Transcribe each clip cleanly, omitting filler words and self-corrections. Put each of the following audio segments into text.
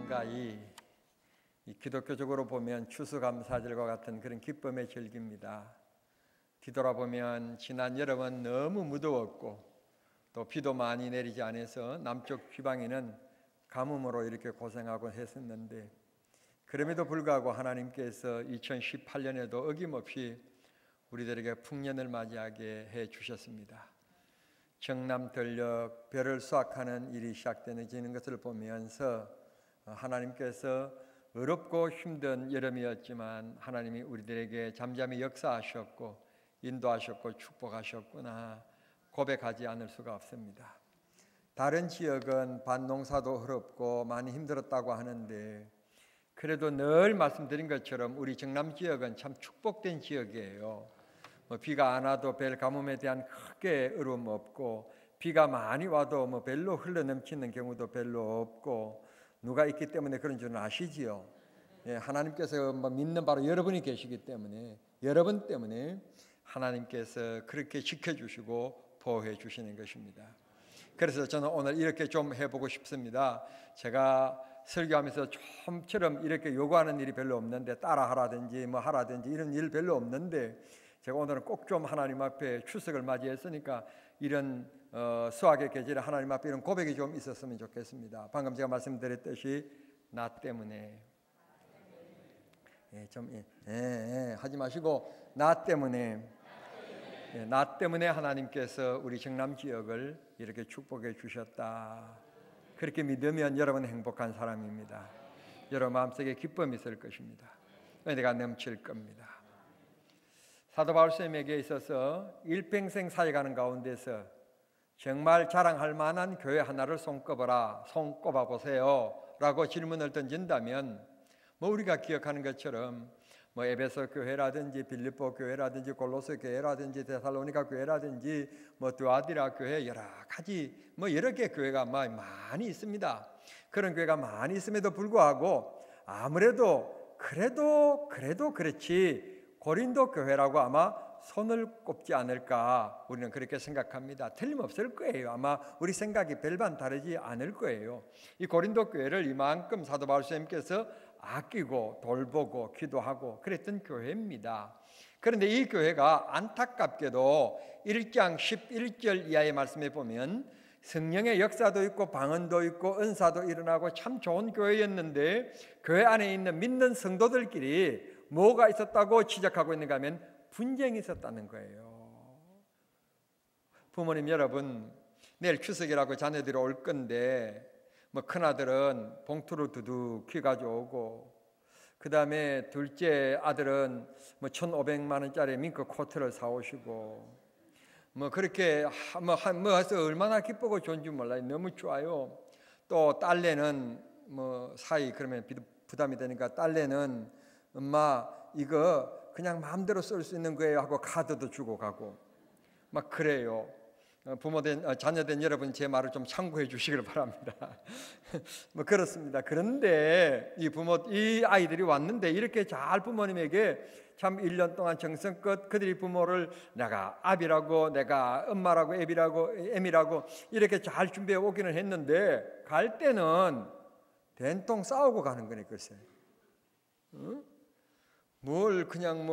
아닌가. 이 기독교적으로 보면 추수감사절과 같은 그런 기쁨의 절기입니다. 뒤돌아보면 지난 여름은 너무 무더웠고 또 비도 많이 내리지 않아서 남쪽 지방에는 가뭄으로 이렇게 고생하고 했었는데, 그럼에도 불구하고 하나님께서 2018년에도 어김없이 우리들에게 풍년을 맞이하게 해 주셨습니다. 정남전력 벼를 수확하는 일이 시작되는 것을 보면서 하나님께서 어렵고 힘든 여름이었지만 하나님이 우리들에게 잠잠히 역사하셨고 인도하셨고 축복하셨구나 고백하지 않을 수가 없습니다. 다른 지역은 밭농사도 어렵고 많이 힘들었다고 하는데, 그래도 늘 말씀드린 것처럼 우리 정남 지역은 참 축복된 지역이에요. 비가 안 와도 별 가뭄에 대한 크게 어려움 없고, 비가 많이 와도 별로 흘러넘치는 경우도 별로 없고, 누가 있기 때문에 그런 줄은 아시지요. 하나님께서 믿는 바로 여러분이 계시기 때문에, 여러분 때문에 하나님께서 그렇게 지켜주시고 보호해 주시는 것입니다. 그래서 저는 오늘 이렇게 좀 해보고 싶습니다. 제가 설교하면서 좀처럼 이렇게 요구하는 일이 별로 없는데, 따라하라든지 하라든지 이런 일 별로 없는데, 제가 오늘은 꼭 좀 하나님 앞에 추석을 맞이했으니까 이런 수학의 계절에 하나님 앞에 이런 고백이 좀 있었으면 좋겠습니다. 방금 제가 말씀드렸듯이 나 때문에 하지 마시고 나 때문에 하나님께서 우리 정남 지역을 이렇게 축복해 주셨다. 그렇게 믿으면 여러분 행복한 사람입니다. 여러분 마음속에 기쁨이 있을 것입니다. 은혜가 넘칠 겁니다. 사도 바울 쌤에게 있어서 일평생 살아가는 가운데서 정말 자랑할 만한 교회 하나를 손꼽아 보세요 라고 질문을 던진다면, 우리가 기억하는 것처럼 에베소 교회라든지 빌립보 교회라든지 골로새 교회라든지 데살로니가 교회라든지 두아디라 교회, 여러 가지 여러 개 교회가 많이 있습니다. 그런 교회가 많이 있음에도 불구하고 아무래도 그래도 그렇지 고린도 교회라고 아마 손을 꼽지 않을까, 우리는 그렇게 생각합니다. 틀림없을 거예요. 아마 우리 생각이 별반 다르지 않을 거예요. 이 고린도 교회를 이만큼 사도 바울 선생님께서 아끼고 돌보고 기도하고 그랬던 교회입니다. 그런데 이 교회가 안타깝게도 1장 11절 이하의 말씀에 보면 성령의 역사도 있고 방언도 있고 은사도 일어나고 참 좋은 교회였는데, 교회 안에 있는 믿는 성도들끼리 뭐가 있었다고 지적하고 있는가 하면 분쟁이 있었다는 거예요. 부모님 여러분, 내일 추석이라고 자녀들이 올 건데 큰아들은 봉투를 두둑히 가져오고, 그 다음에 둘째 아들은 1,500만 원짜리 밍크 코트를 사오시고, 그렇게 해서 얼마나 기쁘고 좋은지 몰라요. 너무 좋아요. 또 딸내는 사이 그러면 부담이 되니까 딸내는 엄마 이거 그냥 마음대로 쓸 수 있는 거예요 하고 카드도 주고 가고 그래요. 부모된 자녀된 여러분 제 말을 좀 참고해 주시길 바랍니다. 그렇습니다. 그런데 이 아이들이 왔는데 이렇게 잘 부모님에게 참 1년 동안 정성껏 그들이 부모를 내가 아비라고 내가 엄마라고 애미라고 이렇게 잘 준비해 오기는 했는데, 갈 때는 된통 싸우고 가는 거네. 글쎄 뭘 그냥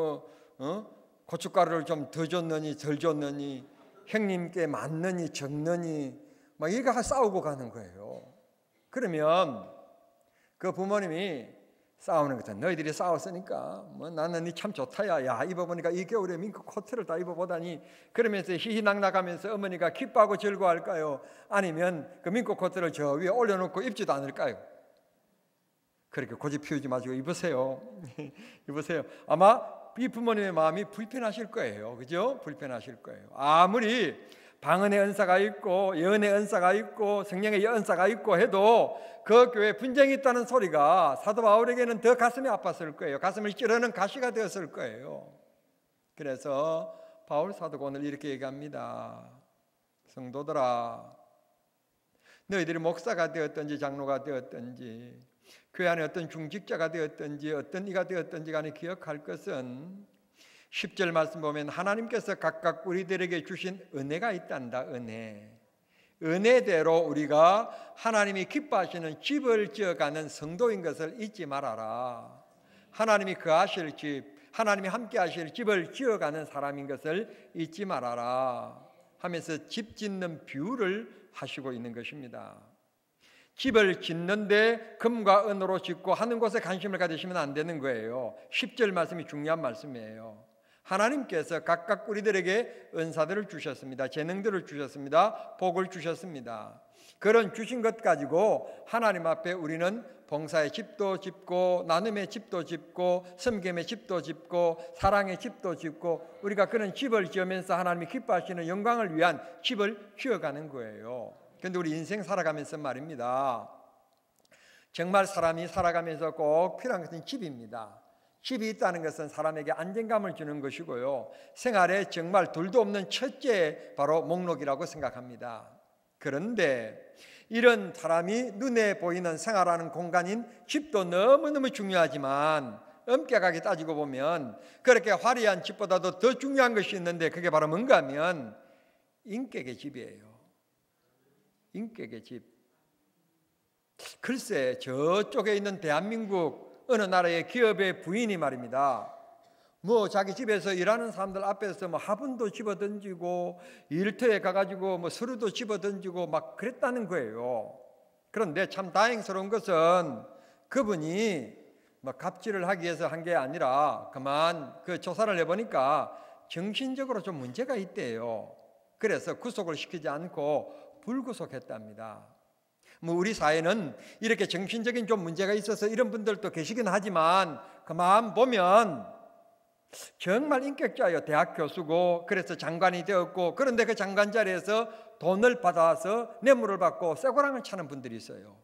고춧가루를 좀 더 줬느니 덜 줬느니, 형님께 맞느니 적느니 이렇게 싸우고 가는 거예요. 그러면 그 부모님이 싸우는 거죠. 너희들이 싸웠으니까 나는 니 참 좋다야. 야 입어보니까 이 겨울에 밍크 코트를 다 입어보다니, 그러면서 희희낙낙하면서 어머니가 기뻐하고 즐거워할까요? 아니면 그 밍크 코트를 저 위에 올려놓고 입지도 않을까요? 그렇게 고집 피우지 마시고 입으세요. 입으세요. 아마 이 부모님의 마음이 불편하실 거예요. 그죠? 불편하실 거예요. 아무리 방언의 은사가 있고 예언의 은사가 있고 성령의 은사가 있고 해도 그 교회에 분쟁이 있다는 소리가 사도 바울에게는 더 가슴이 아팠을 거예요. 가슴을 찌르는 가시가 되었을 거예요. 그래서 바울 사도가 오늘 이렇게 얘기합니다. 성도들아, 너희들이 목사가 되었든지 장로가 되었든지 교회 안에 어떤 중직자가 되었든지 어떤 이가 되었든지 간에 기억할 것은 10절 말씀 보면 하나님께서 각각 우리들에게 주신 은혜가 있단다. 은혜대로 우리가 하나님이 기뻐하시는 집을 지어가는 성도인 것을 잊지 말아라. 하나님이 거하실 집, 하나님이 함께 하실 집을 지어가는 사람인 것을 잊지 말아라 하면서 집 짓는 비유를 하시고 있는 것입니다. 집을 짓는데 금과 은으로 짓고 하는 것에 관심을 가지시면 안 되는 거예요. 10절 말씀이 중요한 말씀이에요. 하나님께서 각각 우리들에게 은사들을 주셨습니다. 재능들을 주셨습니다. 복을 주셨습니다. 그런 주신 것 가지고 하나님 앞에 우리는 봉사의 집도 짓고 나눔의 집도 짓고 섬김의 집도 짓고 사랑의 집도 짓고 우리가 그런 집을 지으면서 하나님이 기뻐하시는 영광을 위한 집을 지어가는 거예요. 그런데 우리 인생 살아가면서 말입니다. 정말 사람이 살아가면서 꼭 필요한 것은 집입니다. 집이 있다는 것은 사람에게 안정감을 주는 것이고요. 생활에 정말 둘도 없는 첫째 바로 목록이라고 생각합니다. 그런데 이런 사람이 눈에 보이는 생활하는 공간인 집도 너무너무 중요하지만 엄격하게 따지고 보면 그렇게 화려한 집보다도 더 중요한 것이 있는데 그게 바로 뭔가 하면 인격의 집이에요. 인격의 집. 글쎄 저쪽에 있는 대한민국 어느 나라의 기업의 부인이 말입니다. 자기 집에서 일하는 사람들 앞에서 화분도 집어던지고 일터에 가가지고 서류도 집어던지고 막 그랬다는 거예요. 그런데 참 다행스러운 것은 그분이 갑질을 하기 위해서 한 게 아니라 그만 그 조사를 해보니까 정신적으로 좀 문제가 있대요. 그래서 구속을 시키지 않고 불구속했답니다. 우리 사회는 이렇게 정신적인 좀 문제가 있어서 이런 분들도 계시긴 하지만 그만 보면 정말 인격자예요. 대학 교수고 그래서 장관이 되었고 그런데 그 장관 자리에서 돈을 받아서 뇌물을 받고 쇠고랑을 차는 분들이 있어요.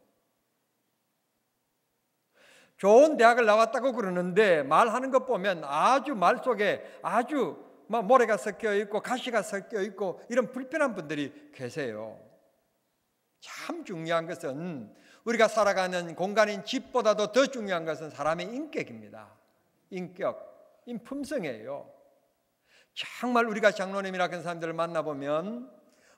좋은 대학을 나왔다고 그러는데 말하는 것 보면 아주 말 속에 아주 모래가 섞여 있고 가시가 섞여 있고 이런 불편한 분들이 계세요. 참 중요한 것은 우리가 살아가는 공간인 집보다도 더 중요한 것은 사람의 인격입니다. 인격, 품성이에요. 정말 우리가 장로님이라 그런 사람들을 만나보면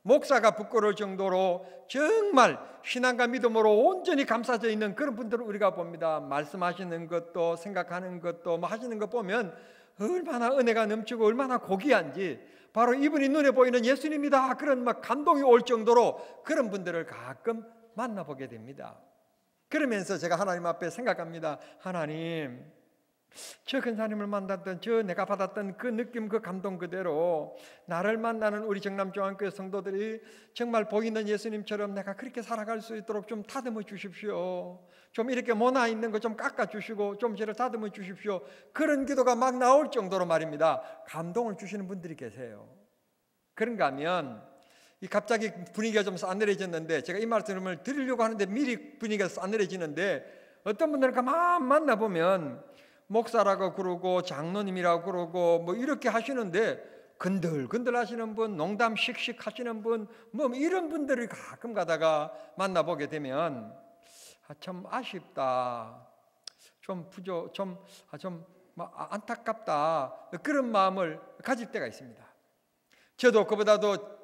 목사가 부끄러울 정도로 정말 신앙과 믿음으로 온전히 감싸져 있는 그런 분들을 우리가 봅니다. 말씀하시는 것도 생각하는 것도 하시는 것 보면 얼마나 은혜가 넘치고 얼마나 고귀한지 바로 이분이 눈에 보이는 예수님이다 그런 감동이 올 정도로 그런 분들을 가끔 만나보게 됩니다. 그러면서 제가 하나님 앞에 생각합니다. 하나님, 저 근사님을 만났던 저 내가 받았던 그 느낌 그 감동 그대로 나를 만나는 우리 정남중앙교회 성도들이 정말 보이는 예수님처럼 내가 그렇게 살아갈 수 있도록 좀 다듬어 주십시오. 좀 이렇게 모나 있는 거 좀 깎아 주시고 좀 저를 다듬어 주십시오. 그런 기도가 막 나올 정도로 말입니다. 감동을 주시는 분들이 계세요. 그런가 하면 갑자기 분위기가 좀 싸늘해졌는데 제가 이 말씀을 드리려고 하는데 미리 분위기가 싸늘해지는데 어떤 분들은 가만 만나보면 목사라고 그러고 장로님이라고 그러고 이렇게 하시는데 근들근들 하시는 분, 농담 씩씩 하시는 분 이런 분들을 가끔 가다가 만나보게 되면 참 아쉽다, 좀 안타깝다 그런 마음을 가질 때가 있습니다.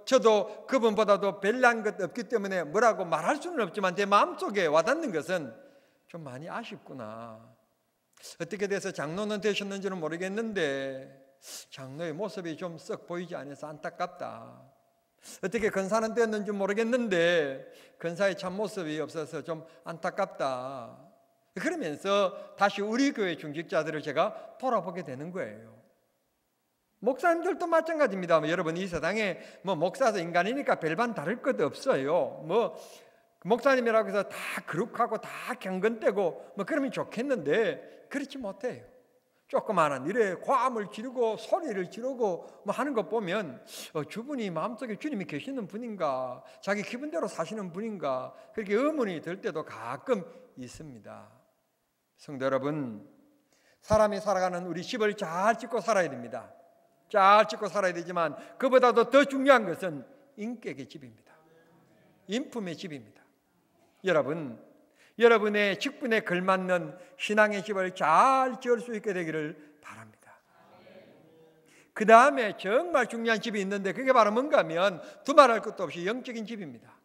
저도 그분보다도 별난 것 없기 때문에 뭐라고 말할 수는 없지만 제 마음속에 와닿는 것은 좀 많이 아쉽구나. 어떻게 돼서 장로는 되셨는지는 모르겠는데 장로의 모습이 좀 썩 보이지 않아서 안타깝다. 어떻게 근사는 되었는지 모르겠는데 근사의 참모습이 없어서 좀 안타깝다. 그러면서 다시 우리 교회 중직자들을 제가 돌아보게 되는 거예요. 목사님들도 마찬가지입니다. 여러분 이 세상에 목사도 인간이니까 별반 다를 것 없어요. 목사님이라고 해서 다 거룩하고 다 경건되고 그러면 좋겠는데 그렇지 못해요. 조그마한 일에 과음을 지르고 소리를 지르고 하는 것 보면 주분이 마음속에 주님이 계시는 분인가, 자기 기분대로 사시는 분인가 그렇게 의문이 들 때도 가끔 있습니다. 성도 여러분, 사람이 살아가는 우리 집을 잘 짓고 살아야 됩니다. 잘 짓고 살아야 되지만 그보다도 더 중요한 것은 인격의 집입니다. 인품의 집입니다. 여러분의 직분에 걸맞는 신앙의 집을 잘 지을 수 있게 되기를 바랍니다. 그 다음에 정말 중요한 집이 있는데 그게 바로 뭔가 하면 두말할 것도 없이 영적인 집입니다.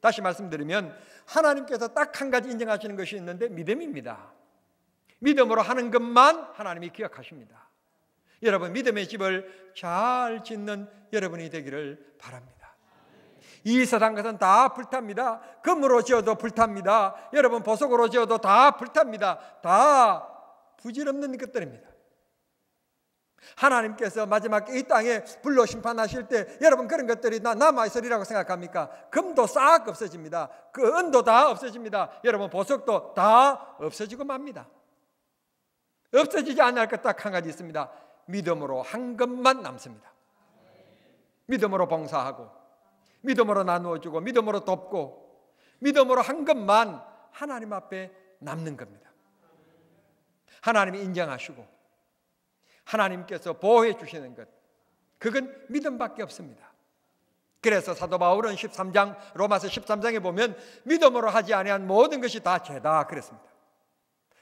다시 말씀드리면 하나님께서 딱 한 가지 인정하시는 것이 있는데 믿음입니다. 믿음으로 하는 것만 하나님이 기억하십니다. 여러분, 믿음의 집을 잘 짓는 여러분이 되기를 바랍니다. 이 세상 것은 다 불탑니다. 금으로 지어도 불탑니다. 여러분, 보석으로 지어도 다 불탑니다. 다 부질없는 것들입니다. 하나님께서 마지막 이 땅에 불로 심판하실 때 여러분, 그런 것들이 남아있으리라고 생각합니까? 금도 싹 없어집니다. 그 은도 다 없어집니다. 여러분, 보석도 다 없어지고 맙니다. 없어지지 않을 것 딱 한 가지 있습니다. 믿음으로 한 것만 남습니다. 믿음으로 봉사하고, 믿음으로 나누어주고, 믿음으로 돕고, 믿음으로 한 것만 하나님 앞에 남는 겁니다. 하나님이 인정하시고 하나님께서 보호해 주시는 것, 그건 믿음밖에 없습니다. 그래서 사도 바울은 13장, 로마서 13장에 보면 믿음으로 하지 아니한 모든 것이 다 죄다 그랬습니다.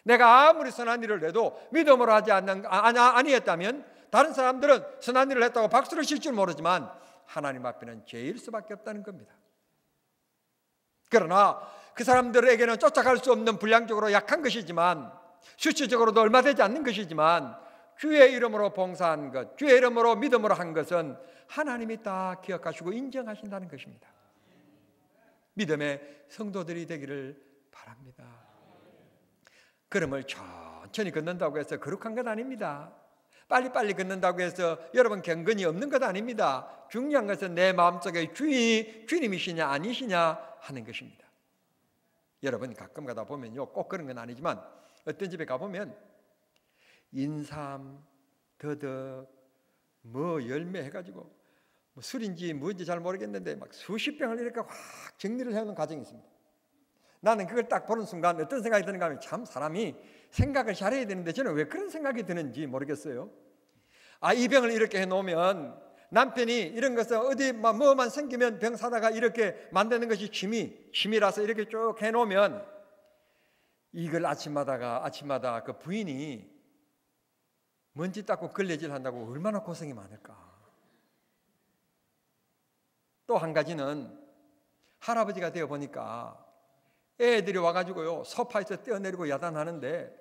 내가 아무리 선한 일을 해도 믿음으로 하지 아니했다면 다른 사람들은 선한 일을 했다고 박수를 칠 줄 모르지만 하나님 앞에는 죄일 수밖에 없다는 겁니다. 그러나 그 사람들에게는 쫓아갈 수 없는 분량적으로 약한 것이지만, 수치적으로도 얼마 되지 않는 것이지만, 주의 이름으로 봉사한 것, 주의 이름으로 믿음으로 한 것은 하나님이 다 기억하시고 인정하신다는 것입니다. 믿음의 성도들이 되기를 바랍니다. 걸음을 천천히 걷는다고 해서 거룩한 것 아닙니다. 빨리빨리 걷는다고 해서 여러분 경건이 없는 것 아닙니다. 중요한 것은 내 마음속에 주인이 주님이시냐 아니시냐 하는 것입니다. 여러분, 가끔 가다 보면요, 꼭 그런 건 아니지만 어떤 집에 가보면 인삼, 더덕, 열매 해가지고 술인지 뭔지 잘 모르겠는데 막 수십 병을 이렇게 확 정리를 해놓은 가정이 있습니다. 나는 그걸 딱 보는 순간 어떤 생각이 드는가 하면, 참 사람이 생각을 잘해야 되는데 저는 왜 그런 생각이 드는지 모르겠어요. 이 병을 이렇게 해놓으면 남편이 이런 것을 어디 뭐만 생기면 병 사다가 이렇게 만드는 것이 취미라서 이렇게 쭉 해놓으면 이걸 아침마다 그 부인이 먼지 닦고 걸레질 한다고 얼마나 고생이 많을까. 또 한 가지는 할아버지가 되어 보니까 애들이 와가지고요, 소파에서 뛰어내리고 야단하는데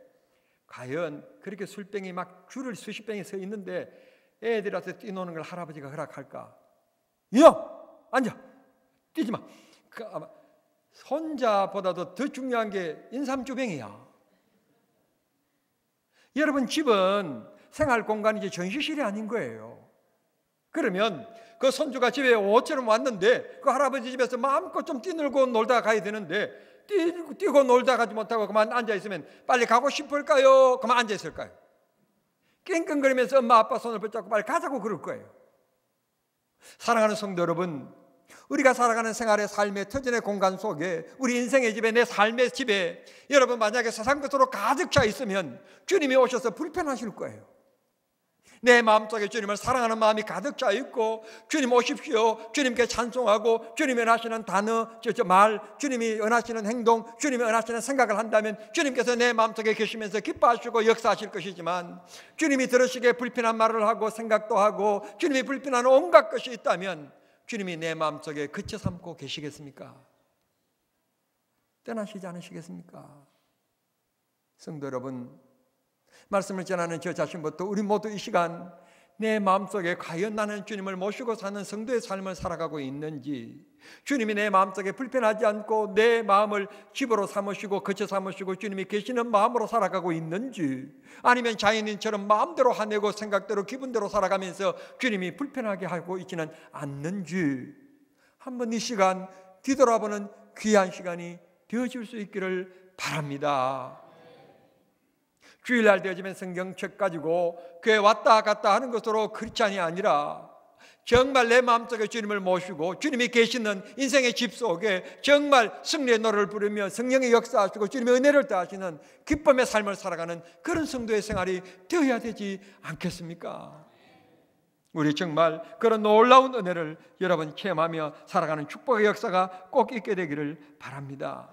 과연 그렇게 술병이 막 줄을 수십 병이 서 있는데 애들이 와서 뛰노는 걸 할아버지가 허락할까? 야! 앉아! 뛰지 마! 아마 손자보다도 더 중요한 게 인삼주병이야. 여러분, 집은 생활 공간이지 전시실이 아닌 거예요. 그러면 그 손주가 집에 오처럼 왔는데 그 할아버지 집에서 마음껏 좀 뛰놀고 놀다 가야 되는데 뛰고 놀다 가지 못하고 그만 앉아있으면 빨리 가고 싶을까요? 그만 앉아있을까요? 낑낑거리면서 엄마 아빠 손을 붙잡고 빨리 가자고 그럴 거예요. 사랑하는 성도 여러분, 우리가 살아가는 생활의 삶의 터전의 공간 속에, 우리 인생의 집에, 내 삶의 집에 여러분 만약에 세상 것으로 가득 차 있으면 주님이 오셔서 불편하실 거예요. 내 마음속에 주님을 사랑하는 마음이 가득 차 있고 주님 오십시오, 주님께 찬송하고 주님이 원하시는 단어, 말, 주님이 원하시는 행동, 주님이 원하시는 생각을 한다면 주님께서 내 마음속에 계시면서 기뻐하시고 역사하실 것이지만, 주님이 들으시기에 불편한 말을 하고 생각도 하고 주님이 불편한 온갖 것이 있다면 주님이 내 마음속에 그쳐 삼고 계시겠습니까? 떠나시지 않으시겠습니까? 성도 여러분, 말씀을 전하는 저 자신부터 우리 모두 이 시간 내 마음속에 과연 나는 주님을 모시고 사는 성도의 삶을 살아가고 있는지, 주님이 내 마음속에 불편하지 않고 내 마음을 집으로 삼으시고 거처 삼으시고 주님이 계시는 마음으로 살아가고 있는지, 아니면 자연인처럼 마음대로 화내고 생각대로 기분대로 살아가면서 주님이 불편하게 하고 있지는 않는지, 한번 이 시간 뒤돌아보는 귀한 시간이 되어질 수 있기를 바랍니다. 주일날 되어지면 성경책 가지고 교회 왔다 갔다 하는 것으로 크리스찬이 아니라 정말 내 마음속에 주님을 모시고 주님이 계시는 인생의 집 속에 정말 승리의 노래를 부르며 성령의 역사하시고 주님의 은혜를 더하시는 기쁨의 삶을 살아가는 그런 성도의 생활이 되어야 되지 않겠습니까? 우리 정말 그런 놀라운 은혜를 여러분 체험하며 살아가는 축복의 역사가 꼭 있게 되기를 바랍니다.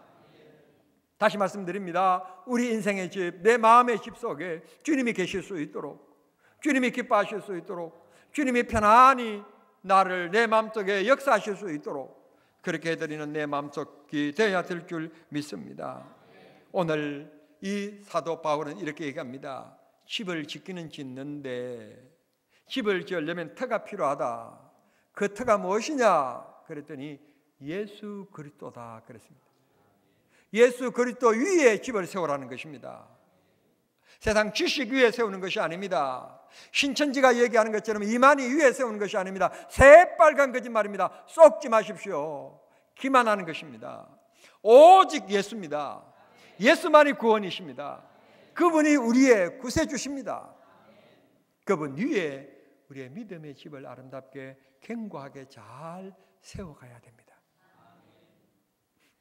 다시 말씀드립니다. 우리 인생의 집, 내 마음의 집 속에 주님이 계실 수 있도록, 주님이 기뻐하실 수 있도록, 주님이 편안히 나를 내 마음속에 역사하실 수 있도록 그렇게 해드리는 내 마음속이 되어야 될 줄 믿습니다. 오늘 이 사도 바울은 이렇게 얘기합니다. 집을 짓기는 짓는데 집을 지으려면 터가 필요하다. 그 터가 무엇이냐? 그랬더니 예수 그리스도다 그랬습니다. 예수 그리스도 위에 집을 세우라는 것입니다. 세상 지식 위에 세우는 것이 아닙니다. 신천지가 얘기하는 것처럼 이만희 위에 세우는 것이 아닙니다. 새빨간 거짓말입니다. 쏙지 마십시오. 기만하는 것입니다. 오직 예수입니다. 예수만이 구원이십니다. 그분이 우리의 구세주십니다. 그분 위에 우리의 믿음의 집을 아름답게 견고하게 잘 세워가야 됩니다.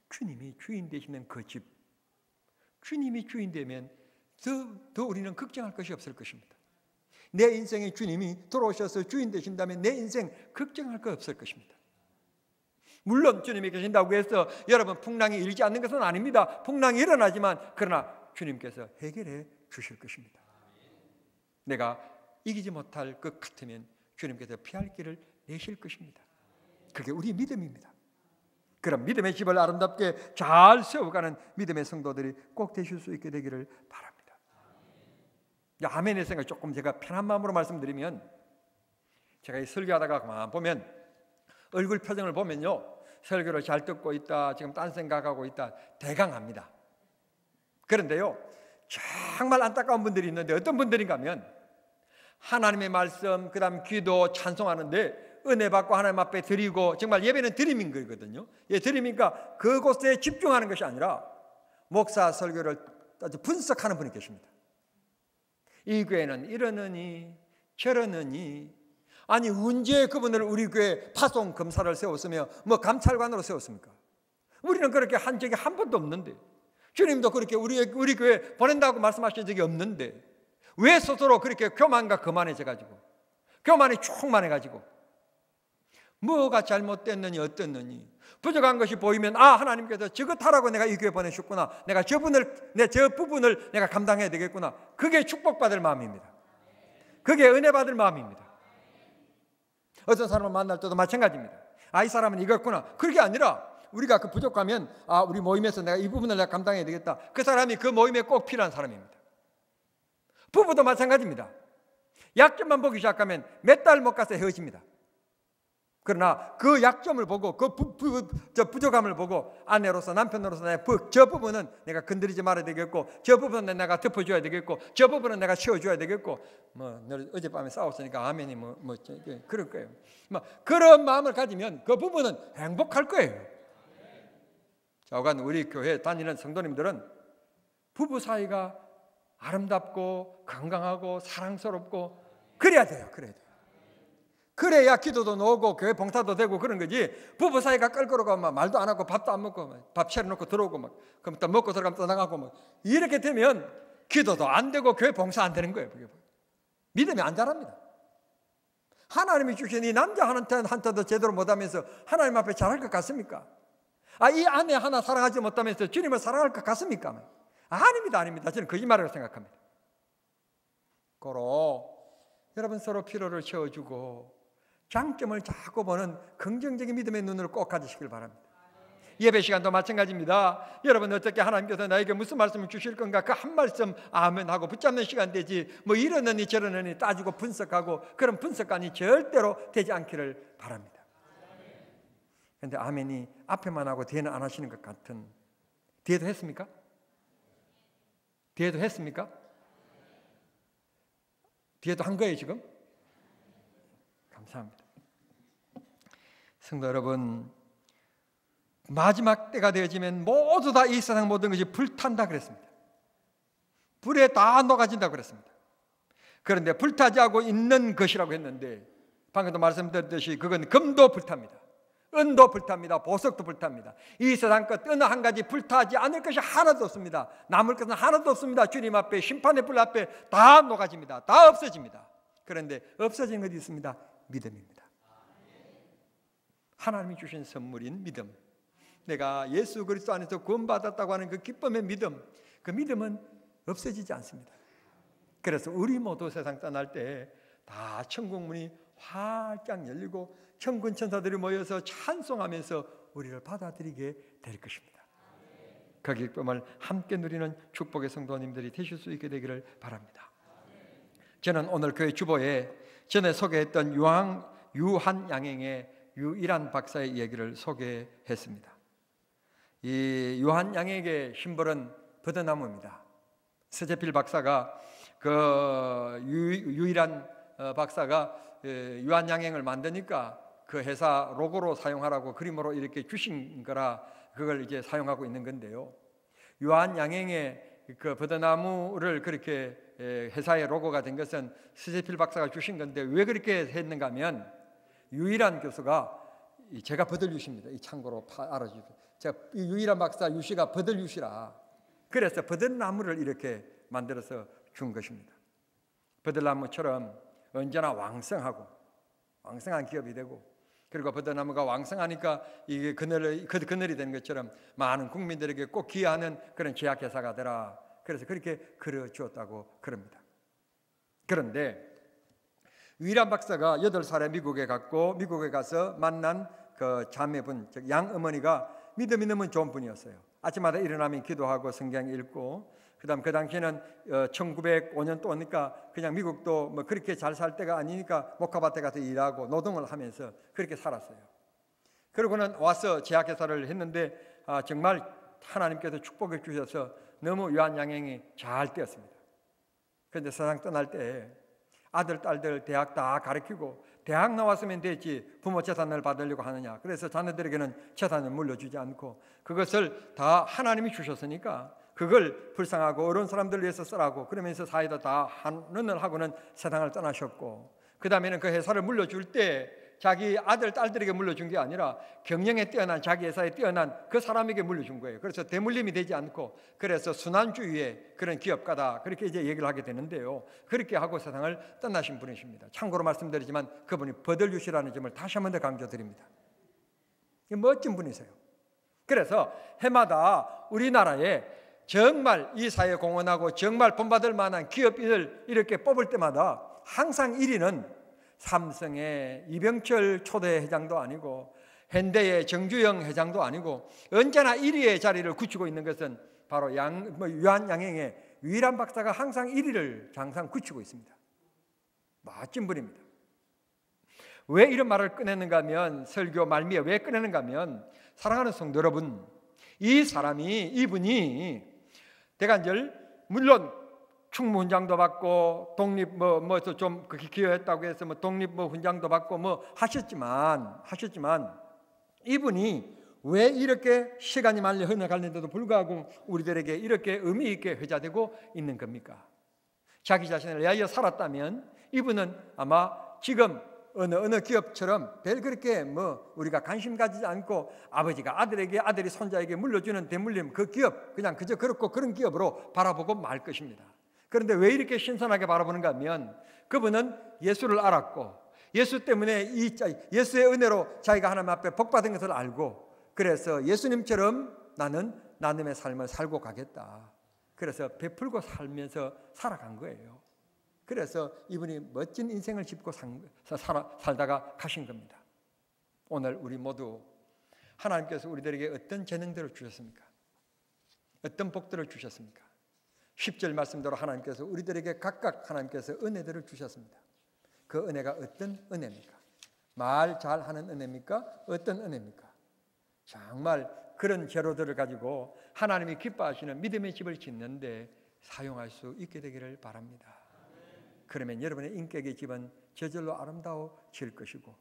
주님이 주인 되시는 그 집, 주님이 주인 되면 더 우리는 걱정할 것이 없을 것입니다. 내 인생에 주님이 들어오셔서 주인 되신다면 내 인생 걱정할 거 없을 것입니다. 물론 주님이 계신다고 해서 여러분 풍랑이 일지 않는 것은 아닙니다. 풍랑이 일어나지만 그러나 주님께서 해결해 주실 것입니다. 내가 이기지 못할 것 같으면 주님께서 피할 길을 내실 것입니다. 그게 우리 믿음입니다. 그럼 믿음의 집을 아름답게 잘 세워가는 믿음의 성도들이 꼭 되실 수 있게 되기를 바랍니다. 아멘의 생각 조금 제가 편한 마음으로 말씀드리면, 제가 이 설교하다가 그만 보면 얼굴 표정을 보면요, 설교를 잘 듣고 있다, 지금 딴 생각하고 있다 대강 합니다. 그런데요, 정말 안타까운 분들이 있는데 어떤 분들인가 하면 하나님의 말씀, 그 다음 기도, 찬송하는데 은혜 받고 하나님 앞에 드리고, 정말 예배는 드림인 거거든요. 예, 드림이니까 그곳에 집중하는 것이 아니라 목사 설교를 아주 분석하는 분이 계십니다. 이 교회는 이러느니 저러느니, 아니 언제 그분을 우리 교회 파송 검사를 세웠으며 뭐 감찰관으로 세웠습니까? 우리는 그렇게 한 적이 한 번도 없는데, 주님도 그렇게 우리 교회 보낸다고 말씀하신 적이 없는데 왜 스스로 그렇게 교만과 거만해져 가지고, 교만이 충만해-가지고 뭐가 잘못됐느니 어땠느니 부족한 것이 보이면 하나님께서 저것 하라고 내가 이 교회 보내셨구나, 내가 저 부분을 내가 감당해야 되겠구나. 그게 축복받을 마음입니다. 그게 은혜 받을 마음입니다. 어떤 사람을 만날 때도 마찬가지입니다. 이 사람은 이거구나. 그게 아니라 우리가 그 부족하면 우리 모임에서 내가 이 부분을 내가 감당해야 되겠다. 그 사람이 그 모임에 꼭 필요한 사람입니다. 부부도 마찬가지입니다. 약점만 보기 시작하면 몇 달 못 가서 헤어집니다. 그러나 그 약점을 보고 그 부족함을 보고 아내로서, 남편으로서 저 부분은 내가 건드리지 말아야 되겠고, 저 부분은 내가 덮어줘야 되겠고, 저 부분은 내가 채워줘야 되겠고, 어젯밤에 싸웠으니까 아멘이 그럴 거예요. 그런 마음을 가지면 그 부분은 행복할 거예요. 자오간 우리 교회 다니는 성도님들은 부부 사이가 아름답고 건강하고 사랑스럽고 그래야 돼요. 그래야 기도도 나오고 교회 봉사도 되고 그런 거지. 부부 사이가 껄끄러고 말도 안 하고 밥도 안 먹고 밥 차려놓고 들어오고 그럼 또 먹고 들어가면 또 나가고 이렇게 되면 기도도 안 되고 교회 봉사 안 되는 거예요. 믿음이 안 자랍니다. 하나님이 주신 이 남자 한테도 제대로 못하면서 하나님 앞에 잘할 것 같습니까? 이 아내 하나 사랑하지 못하면서 주님을 사랑할 것 같습니까? 아닙니다. 저는 거짓말이라고 생각합니다. 고로 여러분 서로 필요를 채워주고 장점을 자꾸 보는 긍정적인 믿음의 눈을 꼭 가지시길 바랍니다. 예배 시간도 마찬가지입니다. 여러분 어떻게 하나님께서 나에게 무슨 말씀을 주실 건가, 그 한 말씀 아멘 하고 붙잡는 시간 되지, 이러느니 저러느니 따지고 분석하고 그런 분석관이 절대로 되지 않기를 바랍니다. 그런데 아멘이 앞에만 하고 뒤에는 안 하시는 것 같은, 뒤에도 했습니까? 뒤에도 한 거예요 지금? 감사합니다. 성도 여러분, 마지막 때가 되어지면 모두 다 이 세상 모든 것이 불탄다 그랬습니다. 불에 다 녹아진다 그랬습니다. 그런데 불타지 않고 있는 것이라고 했는데, 방금도 말씀드렸듯이 그건 금도 불탑니다. 은도 불탑니다. 보석도 불탑니다. 이 세상 것 어느 한 가지 불타지 않을 것이 하나도 없습니다. 남을 것은 하나도 없습니다. 주님 앞에, 심판의 불 앞에 다 녹아집니다. 다 없어집니다. 그런데 없어진 것이 있습니다. 믿음입니다. 하나님이 주신 선물인 믿음, 내가 예수 그리스도 안에서 구원받았다고 하는 그 기쁨의 믿음, 그 믿음은 없어지지 않습니다. 그래서 우리 모두 세상 떠날 때 다 천국문이 활짝 열리고 천군 천사들이 모여서 찬송하면서 우리를 받아들이게 될 것입니다. 그 기쁨을 함께 누리는 축복의 성도님들이 되실 수 있게 되기를 바랍니다. 저는 오늘 교회 주보에 전에 소개했던 유한양행의 유일한 박사의 얘기를 소개했습니다. 이 유한양행의 심벌은 버드나무입니다. 서재필 박사가 그 유일한 박사가 유한양행을 만드니까 그 회사 로고로 사용하라고 그림으로 이렇게 주신 거라 그걸 이제 사용하고 있는 건데요. 유한양행의 그 버드나무를 그렇게 회사의 로고가 된 것은 서재필 박사가 주신 건데 왜 그렇게 했는가 하면 유일한 교수가 제가 버들유씨입니다. 이 참고로 알아주세요. 제가 유일한 박사 유씨가 버들유씨라 그래서 버들나무를 이렇게 만들어서 준 것입니다. 버들나무처럼 언제나 왕성한 기업이 되고 그리고 버들나무가 왕성하니까 이게 그늘이 되는 것처럼 많은 국민들에게 꼭 기여하는 그런 제약회사가 되라. 그래서 그렇게 그려주었다고 그럽니다. 그런데 유일한 박사가 8살에 미국에 가서 만난 그 자매분, 즉 양어머니가 믿음이 너무 좋은 분이었어요. 아침마다 일어나면 기도하고 성경 읽고 그다음 그 당시에는 1905년 또 오니까 그냥 미국도 뭐 그렇게 잘 살 때가 아니니까 목화밭에 가서 일하고 노동을 하면서 그렇게 살았어요. 그러고는 와서 제약회사를 했는데 정말 하나님께서 축복해 주셔서 너무 유한양행이 잘 되었습니다. 그런데 세상 떠날 때 아들, 딸들 대학 다 가르치고 대학 나왔으면 되지 부모 재산을 받으려고 하느냐. 그래서 자녀들에게는 재산을 물려주지 않고 그것을 다 하나님이 주셨으니까 그걸 불쌍하고 어려운 사람들 위해서 쓰라고 그러면서 사이다 다 한눈을 하고는 세상을 떠나셨고 그 다음에는 그 회사를 물려줄 때 자기 아들, 딸들에게 물려준 게 아니라 경영에 뛰어난 자기 회사에 뛰어난 그 사람에게 물려준 거예요. 그래서 대물림이 되지 않고 그래서 순환주의의 그런 기업가다 그렇게 이제 얘기를 하게 되는데요. 그렇게 하고 세상을 떠나신 분이십니다. 참고로 말씀드리지만 그분이 버들유씨라는 점을 다시 한 번 더 강조드립니다. 멋진 분이세요. 그래서 해마다 우리나라에 정말 이 사회에 공헌하고 정말 본받을 만한 기업인을 이렇게 뽑을 때마다 항상 1위는 삼성의 이병철 초대 회장도 아니고 현대의 정주영 회장도 아니고 언제나 1위의 자리를 굳히고 있는 것은 바로 유한양행의 유일한 박사가 항상 1위를 항상 굳히고 있습니다. 멋진 분입니다. 왜 이런 말을 꺼내는가 하면 설교 말미에 왜 꺼내는가 하면 사랑하는 성도 여러분 이분이 대간절 물론 충무 훈장도 받고 독립 좀 기여했다고 해서 독립 훈장도 받고 하셨지만 이분이 왜 이렇게 시간이 많이 흘러가는데도 불구하고 우리들에게 이렇게 의미 있게 회자되고 있는 겁니까? 자기 자신을 위하여 살았다면 이분은 아마 지금 어느 기업처럼 별 그렇게 우리가 관심 가지지 않고 아버지가 아들에게 아들이 손자에게 물려주는 대물림 그 기업 그냥 그저 그렇고 그런 기업으로 바라보고 말 것입니다. 그런데 왜 이렇게 신선하게 바라보는가 하면 그분은 예수를 알았고 예수 때문에 예수의 은혜로 자기가 하나님 앞에 복받은 것을 알고 그래서 예수님처럼 나는 나눔의 삶을 살고 가겠다. 그래서 베풀고 살면서 살아간 거예요. 그래서 이분이 멋진 인생을 짚고 살다가 가신 겁니다. 오늘 우리 모두 하나님께서 우리들에게 어떤 재능들을 주셨습니까? 어떤 복들을 주셨습니까? 10절 말씀대로 하나님께서 우리들에게 각각 하나님께서 은혜들을 주셨습니다. 그 은혜가 어떤 은혜입니까? 말 잘하는 은혜입니까? 어떤 은혜입니까? 정말 그런 재료들을 가지고 하나님이 기뻐하시는 믿음의 집을 짓는데 사용할 수 있게 되기를 바랍니다. 그러면 여러분의 인격의 집은 저절로 아름다워질 것이고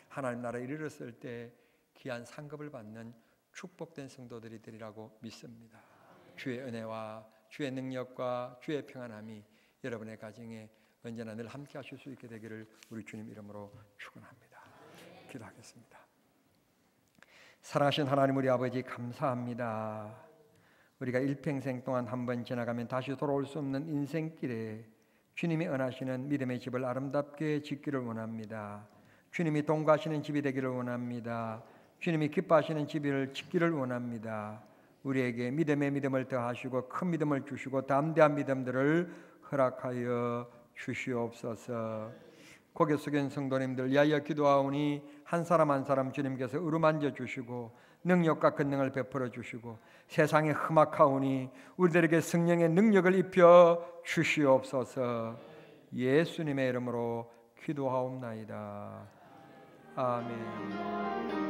하나님 나라에 이르렀을 때 귀한 상급을 받는 축복된 성도들이 되리라고 믿습니다. 주의 은혜와 주의 능력과 주의 평안함이 여러분의 가정에 언제나 늘 함께 하실 수 있게 되기를 우리 주님 이름으로 축원합니다. 기도하겠습니다. 사랑하신 하나님 우리 아버지 감사합니다. 우리가 일평생 동안 한번 지나가면 다시 돌아올 수 없는 인생길에 주님이 은하시는 믿음의 집을 아름답게 짓기를 원합니다. 주님이 동거하시는 집이 되기를 원합니다. 주님이 기뻐하시는 집을 짓기를 원합니다. 우리에게 믿음의 믿음을 더하시고 큰 믿음을 주시고 담대한 믿음들을 허락하여 주시옵소서. 고개 숙인 성도님들 위하여 기도하오니 한 사람 한 사람 주님께서 어루만져 주시고 능력과 권능을 베풀어 주시고 세상에 험악하오니 우리들에게 성령의 능력을 입혀 주시옵소서. 예수님의 이름으로 기도하옵나이다. 아멘.